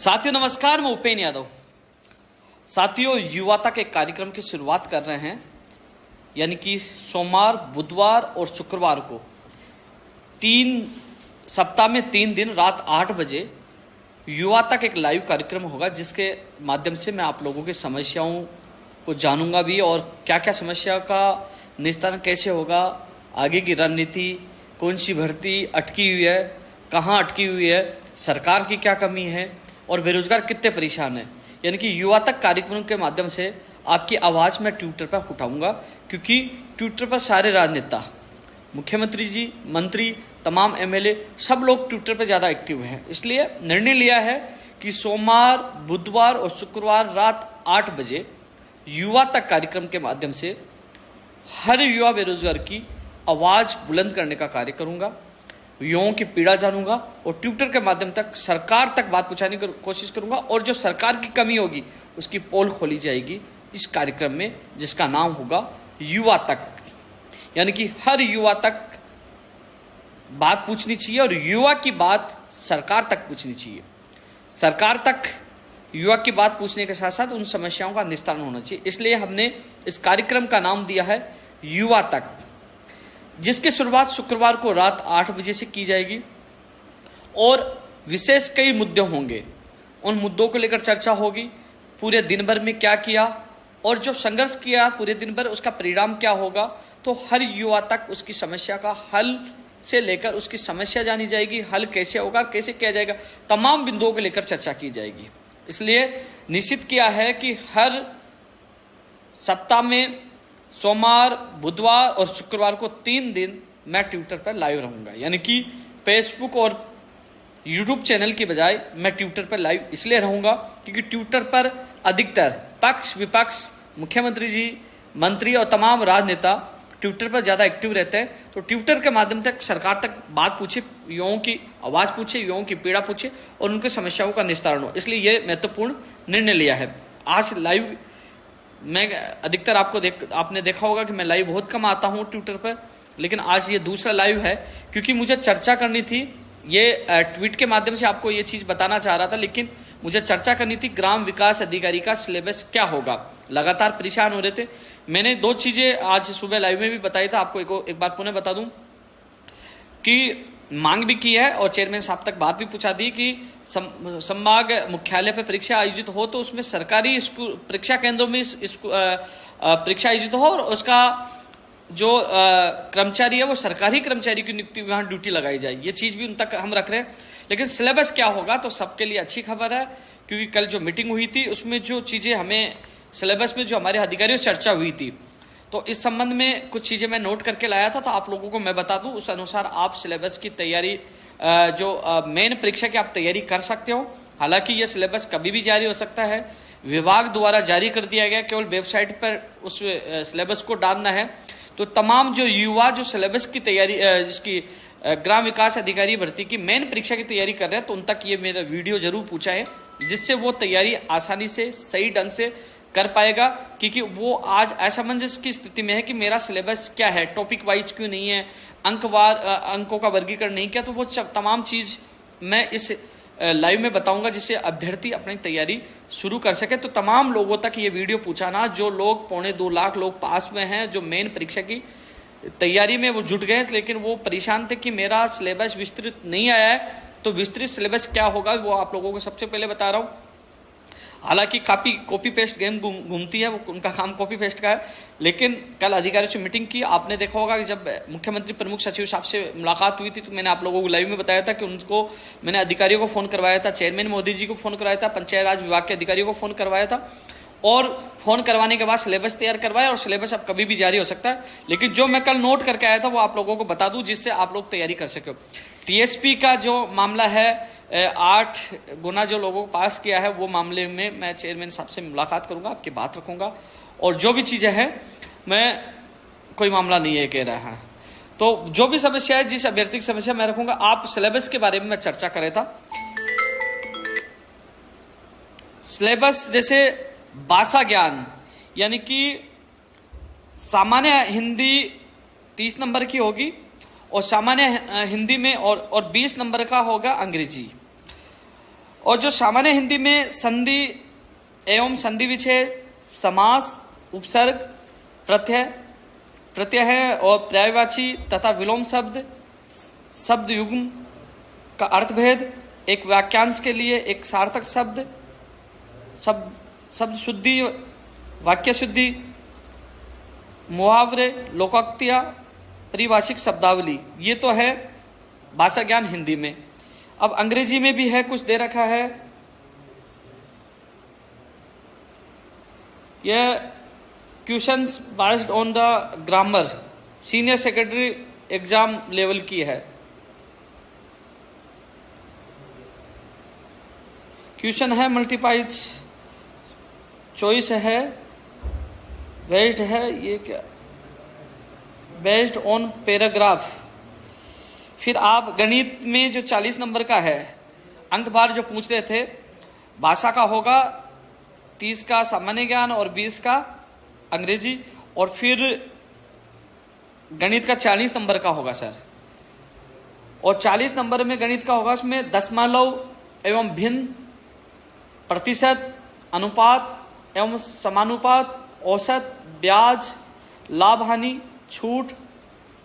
साथियों नमस्कार, मैं उपेन यादव। साथियों, युवा तक एक कार्यक्रम की शुरुआत कर रहे हैं, यानी कि सोमवार, बुधवार और शुक्रवार को 3 सप्ताह में 3 दिन रात 8 बजे युवा तक एक लाइव कार्यक्रम होगा, जिसके माध्यम से मैं आप लोगों की समस्याओं को जानूंगा भी और क्या क्या समस्या का निस्तारण कैसे होगा, आगे की रणनीति, कौन सी भर्ती अटकी हुई है, कहाँ अटकी हुई है, सरकार की क्या कमी है और बेरोजगार कितने परेशान हैं। यानी कि युवा तक कार्यक्रम के माध्यम से आपकी आवाज़ मैं ट्विटर पर उठाऊंगा, क्योंकि ट्विटर पर सारे राजनेता, मुख्यमंत्री जी, मंत्री, तमाम एमएलए सब लोग ट्विटर पर ज़्यादा एक्टिव हैं। इसलिए निर्णय लिया है कि सोमवार, बुधवार और शुक्रवार रात 8 बजे युवा तक कार्यक्रम के माध्यम से हर युवा बेरोजगार की आवाज़ बुलंद करने का कार्य करूंगा, युवाओं की पीड़ा जानूंगा और ट्विटर के माध्यम तक सरकार तक बात पहुंचाने की कोशिश करूंगा। और जो सरकार की कमी होगी उसकी पोल खोली जाएगी इस कार्यक्रम में, जिसका नाम होगा युवा तक। यानी कि हर युवा तक बात पूछनी चाहिए और युवा की बात सरकार तक पूछनी चाहिए। सरकार तक युवा की बात पूछने के साथ साथ उन समस्याओं का निस्तारण होना चाहिए। इसलिए हमने इस कार्यक्रम का नाम दिया है युवा तक, जिसकी शुरुआत शुक्रवार को रात 8 बजे से की जाएगी और विशेष कई मुद्दे होंगे। उन मुद्दों को लेकर चर्चा होगी, पूरे दिन भर में क्या किया और जो संघर्ष किया पूरे दिन भर उसका परिणाम क्या होगा। तो हर युवा तक उसकी समस्या का हल से लेकर उसकी समस्या जानी जाएगी, हल कैसे होगा, कैसे किया जाएगा, तमाम बिंदुओं को लेकर चर्चा की जाएगी। इसलिए निश्चित किया है कि हर सप्ताह में सोमवार, बुधवार और शुक्रवार को 3 दिन मैं ट्विटर पर लाइव रहूंगा। यानी कि फेसबुक और यूट्यूब चैनल की बजाय मैं ट्विटर पर लाइव इसलिए रहूंगा क्योंकि ट्विटर पर अधिकतर पक्ष विपक्ष, मुख्यमंत्री जी, मंत्री और तमाम राजनेता ट्विटर पर ज़्यादा एक्टिव रहते हैं। तो ट्विटर के माध्यम तक सरकार तक बात पूछे, युवाओं की आवाज़ पूछे, युवाओं की पीड़ा पूछे और उनकी समस्याओं का निस्तारण हो। इसलिए यह महत्वपूर्ण निर्णय लिया है। आज लाइव मैं अधिकतर आपने देखा होगा कि मैं लाइव बहुत कम आता हूं ट्विटर पर, लेकिन आज ये दूसरा लाइव है क्योंकि मुझे चर्चा करनी थी। ये ट्वीट के माध्यम से आपको ये चीज़ बताना चाह रहा था, लेकिन मुझे चर्चा करनी थी ग्राम विकास अधिकारी का सिलेबस क्या होगा। लगातार परेशान हो रहे थे। मैंने 2 चीज़ें आज सुबह लाइव में भी बताई था, आपको एक बार पुनः बता दूं कि मांग भी की है और चेयरमैन साहब तक बात भी पूछा दी कि संभाग मुख्यालय पर परीक्षा आयोजित हो तो उसमें सरकारी स्कूल परीक्षा केंद्रों में परीक्षा आयोजित हो और उसका जो कर्मचारी है वो सरकारी कर्मचारी की नियुक्ति वहां ड्यूटी लगाई जाए। ये चीज भी उन तक हम रख रहे हैं। लेकिन सिलेबस क्या होगा तो सबके लिए अच्छी खबर है, क्योंकि कल जो मीटिंग हुई थी उसमें जो चीजें हमें सिलेबस में जो हमारे अधिकारियों से चर्चा हुई थी, तो इस संबंध में कुछ चीजें मैं नोट करके लाया था, तो आप लोगों को मैं बता दूं। उस अनुसार आप सिलेबस की तैयारी, जो मेन परीक्षा की आप तैयारी कर सकते हो। हालांकि यह सिलेबस कभी भी जारी हो सकता है, विभाग द्वारा जारी कर दिया गया, केवल वेबसाइट पर उस सिलेबस को डालना है। तो तमाम जो युवा जो सिलेबस की तैयारी, जिसकी ग्राम विकास अधिकारी भर्ती की मेन परीक्षा की तैयारी कर रहे हैं, तो उन तक ये मेरा वीडियो जरूर पूछा है, जिससे वो तैयारी आसानी से सही ढंग से कर पाएगा। क्योंकि वो आज असमंजस की स्थिति में है कि मेरा सिलेबस क्या है, टॉपिक वाइज क्यों नहीं है, अंकवार अंकों का वर्गीकरण नहीं किया। तो वो तमाम चीज मैं इस लाइव में बताऊंगा, जिससे अभ्यर्थी अपनी तैयारी शुरू कर सके। तो तमाम लोगों तक ये वीडियो पहुंचाना, जो लोग 2.25 लाख लोग पास में हैं, जो मेन परीक्षा की तैयारी में वो जुट गए, लेकिन वो परेशान थे कि मेरा सिलेबस विस्तृत नहीं आया है। तो विस्तृत सिलेबस क्या होगा वो आप लोगों को सबसे पहले बता रहा हूँ। हालांकि काफी कॉपी पेस्ट गेम घूमती है, वो उनका काम कॉपी पेस्ट का है। लेकिन कल अधिकारियों से मीटिंग की, आपने देखा होगा कि जब मुख्यमंत्री प्रमुख सचिव साहब से मुलाकात हुई थी तो मैंने आप लोगों को लाइव में बताया था कि उनको मैंने अधिकारियों को फोन करवाया था, चेयरमैन मोदी जी को फोन करवाया था, पंचायत राज विभाग के अधिकारियों को फोन करवाया था और फोन करवाने के बाद सिलेबस तैयार करवाया और सिलेबस अब कभी भी जारी हो सकता है। लेकिन जो मैं कल नोट करके आया था वो आप लोगों को बता दूं, जिससे आप लोग तैयारी कर सके। टीएसपी का जो मामला है, 8 गुना जो लोगों को पास किया है, वो मामले में मैं चेयरमैन साहब से मुलाकात करूंगा, आपकी बात रखूंगा। और जो भी चीजें हैं, मैं कोई मामला नहीं है कह रहा है, तो जो भी समस्या है, जिस अभ्यर्थी की समस्या मैं रखूंगा। आप सिलेबस के बारे में मैं चर्चा कर रहा था। सिलेबस जैसे भाषा ज्ञान, यानी कि सामान्य हिंदी 30 नंबर की होगी और सामान्य हिंदी में और 20 नंबर का होगा अंग्रेजी। और जो सामान्य हिंदी में संधि एवं संधि विच्छेद, समास, उपसर्ग, प्रत्यय है और पर्यायवाची तथा विलोम शब्द, शब्द युग्म का अर्थभेद, एक वाक्यांश के लिए एक सार्थक शब्द, शब्द शुद्धि, वाक्य शुद्धि, मुहावरे, लोकोक्तियां, परिभाषिक शब्दावली, ये तो है भाषा ज्ञान हिंदी में। अब अंग्रेजी में भी है, कुछ दे रखा है। यह questions based on the grammar, senior secondary exam level की है। क्वेश्चन है, मल्टीपल चॉइस है, बेस्ड है, ये क्या, बेस्ड ऑन पैराग्राफ। फिर आप गणित में जो 40 नंबर का है, अंक भार जो पूछ रहे थे, भाषा का होगा 30 का सामान्य ज्ञान और 20 का अंग्रेजी, और फिर गणित का 40 नंबर का होगा सर। और 40 नंबर में गणित का होगा, उसमें दशमलव एवं भिन्न, प्रतिशत, अनुपात एवं समानुपात, औसत, ब्याज, लाभ हानि, छूट,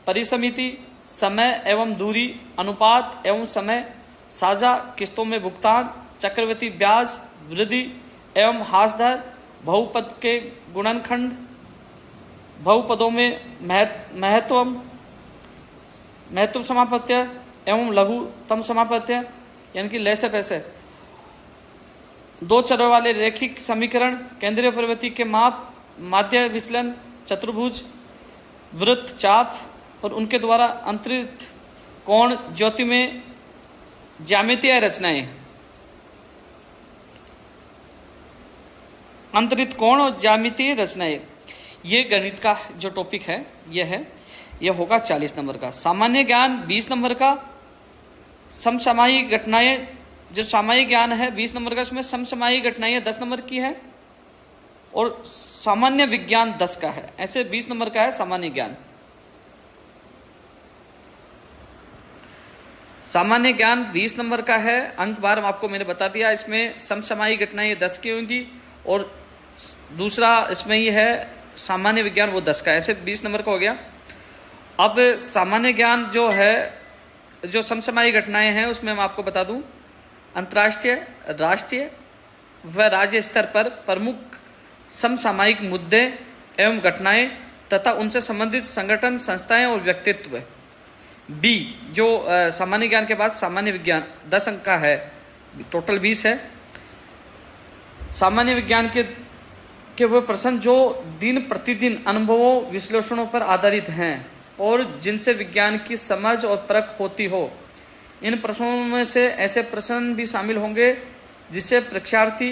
परिसमिति, समय एवं दूरी, अनुपात एवं समय, साझा किस्तों में भुगतान, चक्रवृद्धि ब्याज, वृद्धि एवं हास दर, बहुपद के गुणनखंड, बहुपदों में महत्व समापत्य एवं लघुतम समापत्य, यानी कि लैसे पैसे, दो चरों वाले रैखिक समीकरण, केंद्रीय प्रवृत्ति के माप, माध्य विचलन, चतुर्भुज, वृत्त, चाप और उनके द्वारा अंतरित कोण, ज्योति में ज्यामितीय रचनाएं, अंतरित कोण और ज्यामितीय रचनाएं, ये गणित का जो टॉपिक है ये होगा 40 नंबर का। सामान्य ज्ञान 20 नंबर का, समसामयिक घटनाएं, जो सामायिक ज्ञान है 20 नंबर का, इसमें समसामयिक घटनाएं 10 नंबर की है और सामान्य विज्ञान 10 का है। ऐसे 20 नंबर का है सामान्य ज्ञान। सामान्य ज्ञान 20 नंबर का है, अंक बार आपको मैंने बता दिया। इसमें समसामयिक घटनाएं 10 की होंगी और दूसरा इसमें ही है सामान्य विज्ञान, वो 10 का। ऐसे 20 नंबर का हो गया। अब सामान्य ज्ञान जो है, जो समसामयिक घटनाएं हैं, उसमें मैं आपको बता दूं, अंतर्राष्ट्रीय, राष्ट्रीय व राज्य स्तर पर प्रमुख समसामयिक मुद्दे एवं घटनाएं तथा उनसे संबंधित संगठन, संस्थाएं और व्यक्तित्व। बी, जो सामान्य ज्ञान के बाद सामान्य विज्ञान 10 अंक का है, टोटल 20 है। सामान्य विज्ञान के वो प्रश्न जो दिन प्रतिदिन अनुभवों, विश्लेषणों पर आधारित हैं और जिनसे विज्ञान की समझ और परख होती हो। इन प्रश्नों में से ऐसे प्रश्न भी शामिल होंगे जिससे परीक्षार्थी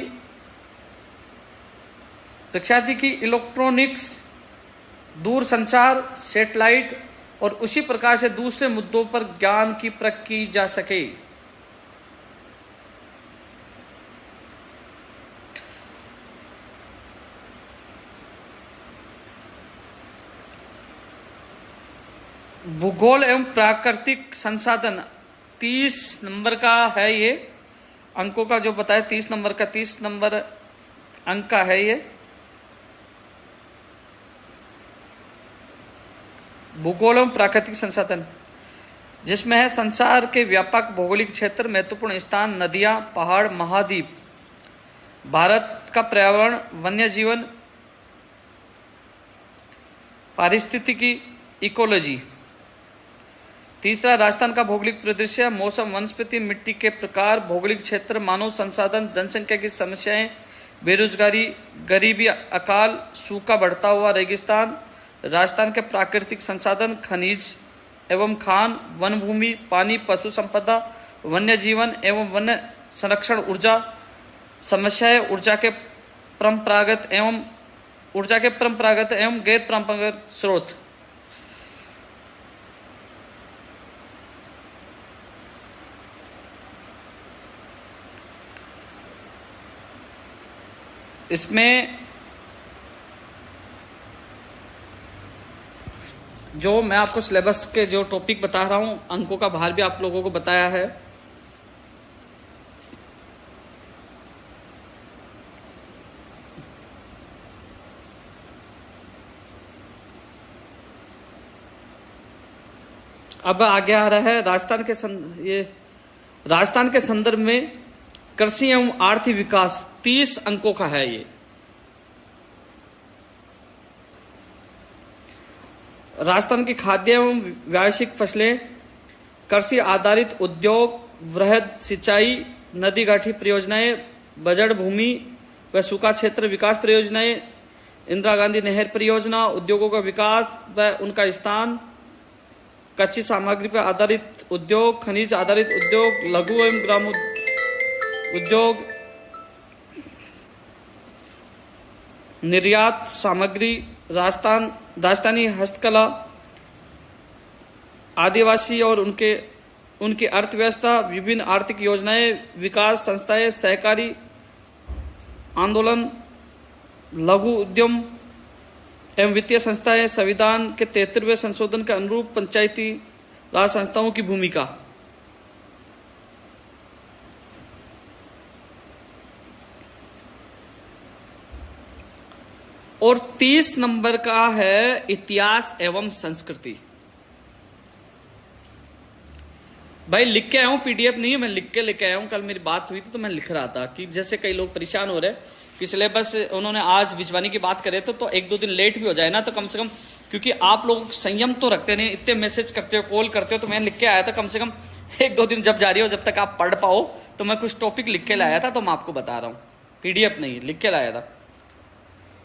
की इलेक्ट्रॉनिक्स, दूरसंचार, सैटेलाइट और उसी प्रकार से दूसरे मुद्दों पर ज्ञान की परख की जा सके। भूगोल एवं प्राकृतिक संसाधन 30 नंबर का है। ये अंकों का जो बताया 30 नंबर का, 30 नंबर अंक का है ये। भूगोल एवं प्राकृतिक संसाधन, जिसमें है संसार के व्यापक भौगोलिक क्षेत्र, महत्वपूर्ण स्थान, नदियां, पहाड़, महाद्वीप, भारत का पर्यावरण, वन्य जीवन, पारिस्थितिकी, इकोलॉजी। तीसरा, राजस्थान का भौगोलिक परिदृश्य, मौसम, वनस्पति, मिट्टी के प्रकार, भौगोलिक क्षेत्र, मानव संसाधन, जनसंख्या की समस्याएं, बेरोजगारी, गरीबी, अकाल, सूखा, बढ़ता हुआ रेगिस्तान। राजस्थान के प्राकृतिक संसाधन, खनिज एवं खान, वन भूमि, पानी, पशु संपदा, वन्य जीवन एवं वन्य संरक्षण, ऊर्जा समस्याएं, ऊर्जा के परंपरागत एवं गैर परंपरागत स्रोत। इसमें जो मैं आपको सिलेबस के जो टॉपिक बता रहा हूं, अंकों का भार भी आप लोगों को बताया है। अब आगे आ रहा है राजस्थान के संदर्भ में कृषि एवं आर्थिक विकास, 30 अंकों का है ये। राजस्थान की खाद्य एवं व्यावसायिक फसलें, कृषि आधारित उद्योग, वृहद सिंचाई, नदी घाटी परियोजनाएं, बजड़ भूमि व सूखा क्षेत्र विकास परियोजनाएं, इंदिरा गांधी नहर परियोजना, उद्योगों का विकास व उनका स्थान, कच्ची सामग्री पर आधारित उद्योग, खनिज आधारित उद्योग, लघु एवं ग्राम उद्योग, निर्यात सामग्री, राजस्थानी हस्तकला, आदिवासी और उनकी अर्थव्यवस्था, विभिन्न आर्थिक योजनाएं, विकास संस्थाएं, सहकारी आंदोलन, लघु उद्यम एवं वित्तीय संस्थाएं, संविधान के 73वें संशोधन के अनुरूप पंचायती राज संस्थाओं की भूमिका। और 30 नंबर का है इतिहास एवं संस्कृति। भाई लिख के आया हूं, पीडीएफ नहीं है, मैं लिख के आया हूं। कल मेरी बात हुई थी तो मैं लिख रहा था कि जैसे कई लोग परेशान हो रहे कि सिलेबस उन्होंने आज भिजवाने की बात करे तो 1-2 दिन लेट भी हो जाए ना, तो कम से कम, क्योंकि आप लोग संयम तो रखते नहीं, इतने मैसेज करते हो, कॉल करते हो, तो मैं लिख के आया था। कम से कम 1-2 दिन जब जारी हो, जब तक आप पढ़ पाओ, तो मैं कुछ टॉपिक लिख के लाया था, तो मैं आपको बता रहा हूं, पीडीएफ नहीं, लिख के लाया था।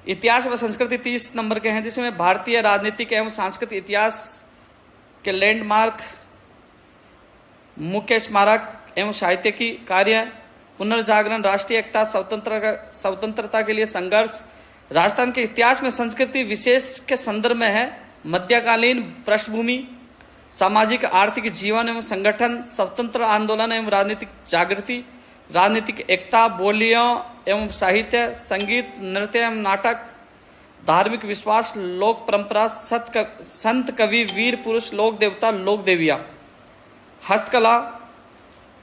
इतिहास व संस्कृति 30 नंबर के हैं, जिसमें भारतीय राजनीतिक एवं सांस्कृतिक इतिहास के लैंडमार्क, मुख्य स्मारक एवं साहित्य की कार्य, पुनर्जागरण, राष्ट्रीय एकता, स्वतंत्रता के लिए संघर्ष। राजस्थान के इतिहास में संस्कृति विशेष के संदर्भ में है मध्यकालीन पृष्ठभूमि, सामाजिक आर्थिक जीवन एवं संगठन, स्वतंत्र आंदोलन एवं राजनीतिक जागृति, राजनीतिक एकता, बोलियां एवं साहित्य, संगीत, नृत्य एवं नाटक, धार्मिक विश्वास, लोक परंपरा, संत कवि, वीर पुरुष, लोक देवता, लोक देवियां, हस्तकला,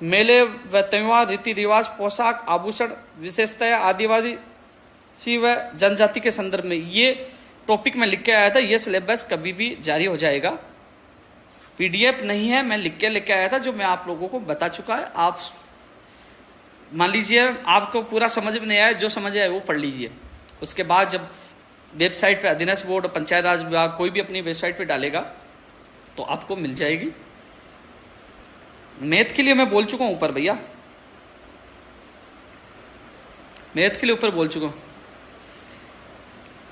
मेले व त्योहार, रीति रिवाज, पोशाक, आभूषण, विशेषतः आदिवासी व जनजाति के संदर्भ में। ये टॉपिक मैं लिख के आया था। ये सिलेबस कभी भी जारी हो जाएगा, पीडीएफ नहीं है, मैं लिख के आया था, जो मैं आप लोगों को बता चुका है। आप मान लीजिए आपको पूरा समझ में नहीं आया, जो समझ आया वो पढ़ लीजिए। उसके बाद जब वेबसाइट पे अधीनस्थ बोर्ड, पंचायत राज विभाग कोई भी अपनी वेबसाइट पे डालेगा तो आपको मिल जाएगी। मैथ के लिए मैं बोल चुका हूं ऊपर भैया, मैथ के लिए ऊपर बोल चुका हूं।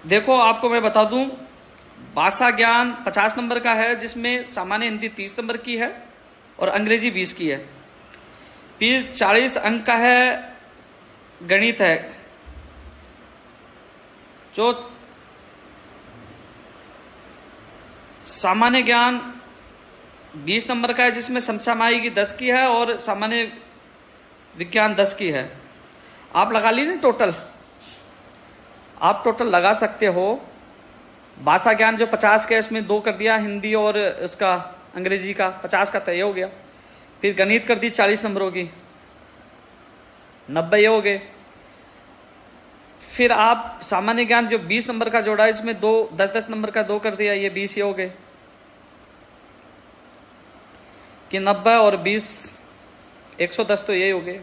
देखो आपको मैं बता दूं, भाषा ज्ञान 50 नंबर का है, जिसमें सामान्य हिंदी 30 नंबर की है और अंग्रेजी 20 की है। फिर 40 अंक का है गणित है, जो सामान्य ज्ञान 20 नंबर का है, जिसमें समसामयिकी 10 की है और सामान्य विज्ञान 10 की है। आप लगा लीजिए टोटल, आप टोटल लगा सकते हो। भाषा ज्ञान जो 50 का है, इसमें 2 कर दिया, हिंदी और उसका अंग्रेजी का 50 का तय हो गया। फिर गणित कर दी 40 नंबरों की, 90 ये हो गए। फिर आप सामान्य ज्ञान जो 20 नंबर का जोड़ा है, इसमें 10-10 नंबर का 2 कर दिया, ये 20 ये हो गए कि 90 और 20 110, तो ये हो गए।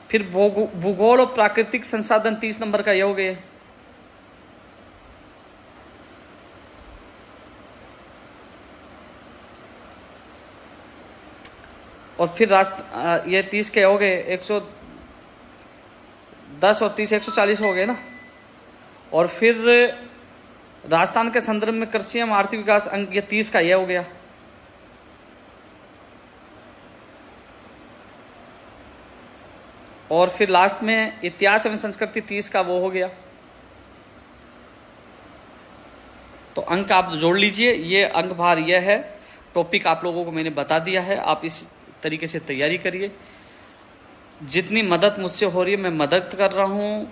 फिर भूगोल और प्राकृतिक संसाधन 30 नंबर का ये हो गए। और फिर ये 30 के हो गए, 110 और 30 140 हो गए ना। और फिर राजस्थान के संदर्भ में कृषि एवं आर्थिक विकास अंक ये 30 का ये हो गया। और फिर लास्ट में इतिहास एवं संस्कृति 30 का वो हो गया। तो अंक आप जोड़ लीजिए, ये अंक भार ये है। टॉपिक आप लोगों को मैंने बता दिया है, आप इस तरीके से तैयारी करिए। जितनी मदद मुझसे हो रही है मैं मदद कर रहा हूं।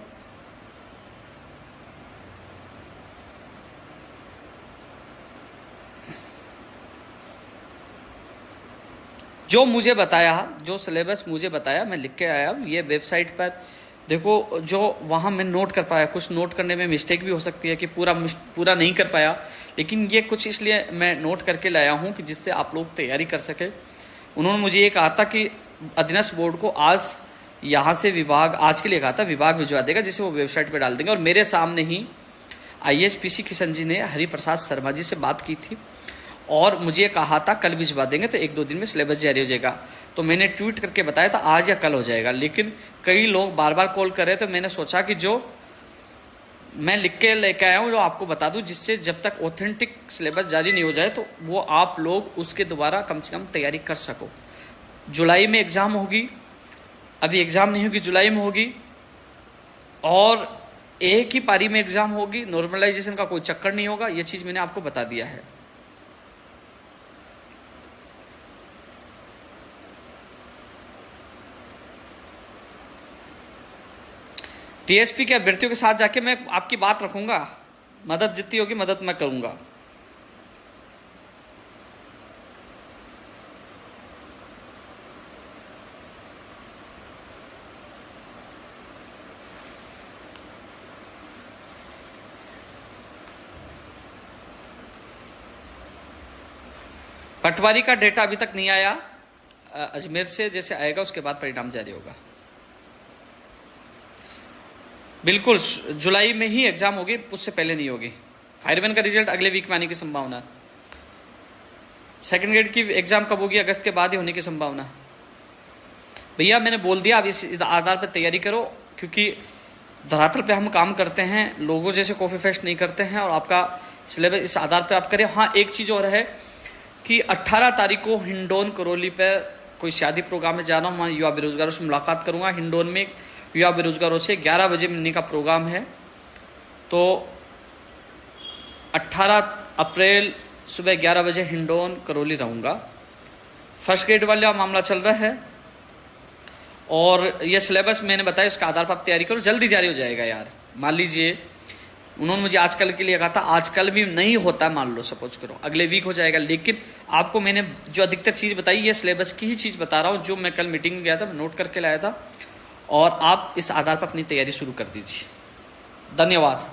जो मुझे बताया, जो सिलेबस मुझे बताया मैं लिख के आया। ये वेबसाइट पर देखो, जो वहाँ मैं नोट कर पाया, कुछ नोट करने में मिस्टेक भी हो सकती है कि पूरा नहीं कर पाया, लेकिन ये कुछ इसलिए मैं नोट करके लाया हूँ कि जिससे आप लोग तैयारी कर सके। उन्होंने मुझे ये कहा था कि अधीनस्थ बोर्ड को आज यहाँ से विभाग, आज के लिए कहा था विभाग भिजवा देगा, जिसे वो वेबसाइट पर डाल देंगे। और मेरे सामने ही IAS PC किशन जी ने हरिप्रसाद शर्मा जी से बात की थी और मुझे कहा था कल भिजवा देंगे, तो 1-2 दिन में सिलेबस जारी हो जाएगा। तो मैंने ट्वीट करके बताया था आज या कल हो जाएगा, लेकिन कई लोग बार बार कॉल कर रहे, तो मैंने सोचा कि जो मैं लिख के लेके आया हूँ जो आपको बता दूं, जिससे जब तक ऑथेंटिक सिलेबस जारी नहीं हो जाए तो वो आप लोग उसके दोबारा कम से कम तैयारी कर सको। जुलाई में एग्जाम होगी, अभी एग्जाम नहीं होगी, जुलाई में होगी, और एक ही पारी में एग्जाम होगी, नॉर्मलाइजेशन का कोई चक्कर नहीं होगा। ये चीज मैंने आपको बता दिया है। TSP के अभ्यर्थियों के साथ जाके मैं आपकी बात रखूंगा, मदद जितनी होगी मदद मैं करूंगा। पटवारी का डेटा अभी तक नहीं आया, अजमेर से जैसे आएगा उसके बाद परिणाम जारी होगा। बिल्कुल, जुलाई में ही एग्जाम होगी, उससे पहले नहीं होगी। फायरमैन का रिजल्ट अगले वीक में आने की संभावना। सेकंड ग्रेड की एग्जाम कब होगी? अगस्त के बाद ही होने की संभावना। भैया मैंने बोल दिया, आप इस आधार पर तैयारी करो, क्योंकि धरातल पे हम काम करते हैं, लोगों जैसे कॉफी फेस्ट नहीं करते हैं, और आपका सिलेबस इस आधार पर आप करें। हाँ, एक चीज और है कि 18 तारीख को हिंडोन करौली पर कोई शादी प्रोग्राम में जाना हूँ, वहाँ युवा बेरोजगारों से मुलाकात करूंगा। हिंडोन में युवा बेरोजगारों से 11 बजे मिलने का प्रोग्राम है। तो 18 अप्रैल सुबह 11 बजे हिंडोन करौली रहूंगा। फर्स्ट ग्रेड वाला मामला चल रहा है, और ये सिलेबस मैंने बताया, इसका आधार पर आप तैयारी करो, जल्दी जारी हो जाएगा यार। मान लीजिए उन्होंने मुझे आजकल के लिए कहा था, आजकल भी नहीं होता, मान लो सपोज करो अगले वीक हो जाएगा, लेकिन आपको मैंने जो अधिकतर चीज बताई ये सिलेबस की ही चीज बता रहा हूं, जो मैं कल मीटिंग में गया था, नोट करके लाया था, और आप इस आधार पर अपनी तैयारी शुरू कर दीजिए। धन्यवाद।